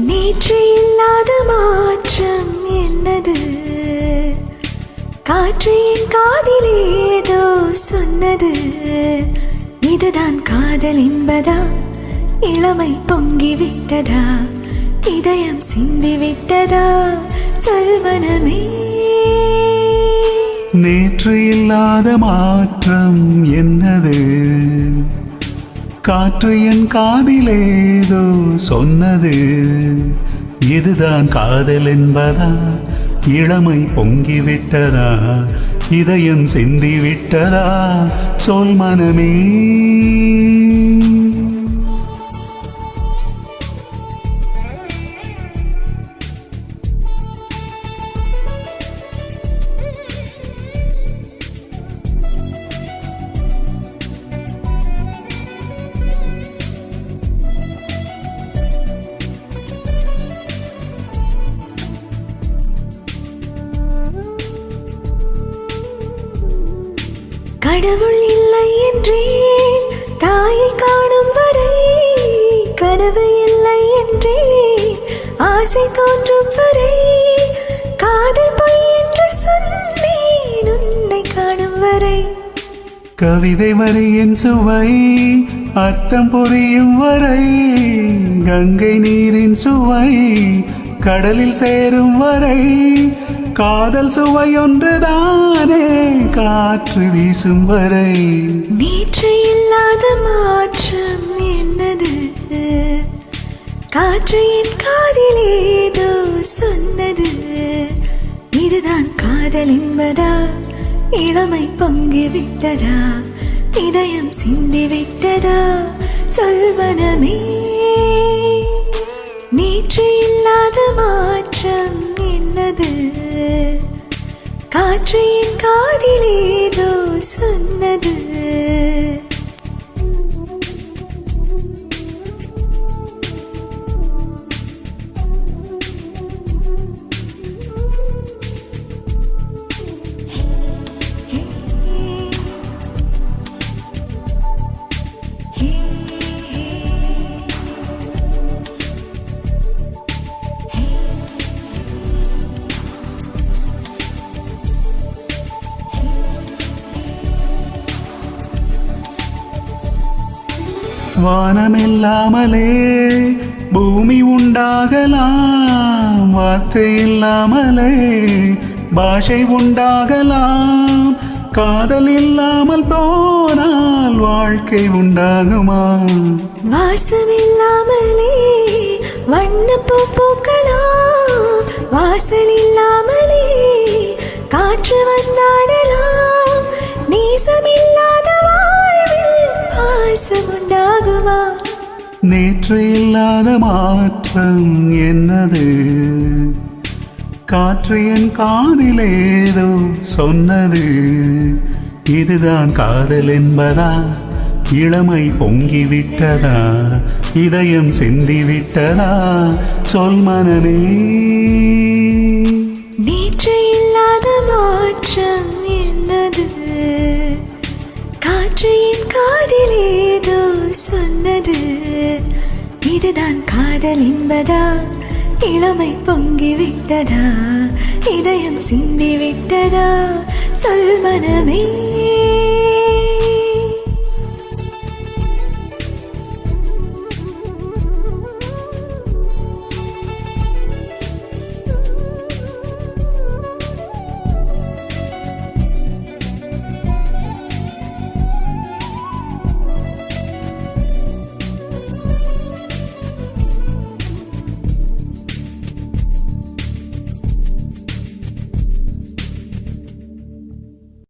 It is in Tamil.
நேற்று இல்லாத மாற்றம் என்னது? காற்று என் காதில் ஏதோ சொன்னது. இதுதான் காதல் என்பதா? இளமை பொங்கி விட்டதா? இதயம் சிந்தி விட்டதா? சொல்வனமே. நேற்று இல்லாத மாற்றம் என்னது? காற்று என் காதிலேதோ சொன்னது. இதுதான் காதல் என்பதா? இளமை பொங்கிவிட்டதா? இதயம் சிந்தி விட்டதா? சொல் மனமே. கடவுள் இல்லை என்றேன் தாயை காணும் வரை, கனவு இல்லை என்றேன் ஆசை தோன்றும் வரை, காதல் பொய் என்று சொன்னேன் உன்னை காணும் வரை. கவிதை வரியின் சுவை அர்த்தம் புரியும் வரை, கங்கை நீரின் சுவை கடலில் சேரும் வரை, காதல் சுவை ஒன்றுதானே காற்று வீசும் வரை. நேற்று இல்லாத மாற்றம் என்னது? காற்று என் காதில் ஏதோ சொன்னது. இதுதான் காதல் என்பதா? இளமை பொங்கி விட்டதா? இதயம் சிந்தி விட்டதா? சொல்வனமே. நேற்று இல்லாத மாற்றம் என்னது? காற்று என் காதில் ஏதோ சொன்னது. வானமில்லாமலே பூமி உண்டாகலாம், வார்த்தை இல்லாமலே பாஷை உண்டாகலாம், காதல் இல்லாமல் போனால் வாழ்க்கை உண்டாகுமா? வாசம் இல்லாமலே வண்ணப்பூ பூக்கலாம், வாசல் இல்லாமலே காற்று வந்தாடலாம், நேசம் இல்லாத வாழ்வில் பாசம் உண்டாகுமா? நேற்று இல்லாத மாற்றம் என்னது? காற்று என் காதிலேதோ சொன்னது. இதுதான் காதல் என்பதா? இளமை பொங்கி விட்டதா? இதயம் சிந்தி விட்டதா? சொல் மனமே. நேற்று இல்லாத மாற்றம் என்னது? காற்று என் காதில் ஏதோ சொன்னது. இதுதான் காதல் என்பதா? இளமை பொங்கி விட்டதா? இதயம் சிந்தி விட்டதா? சொல் மனமே.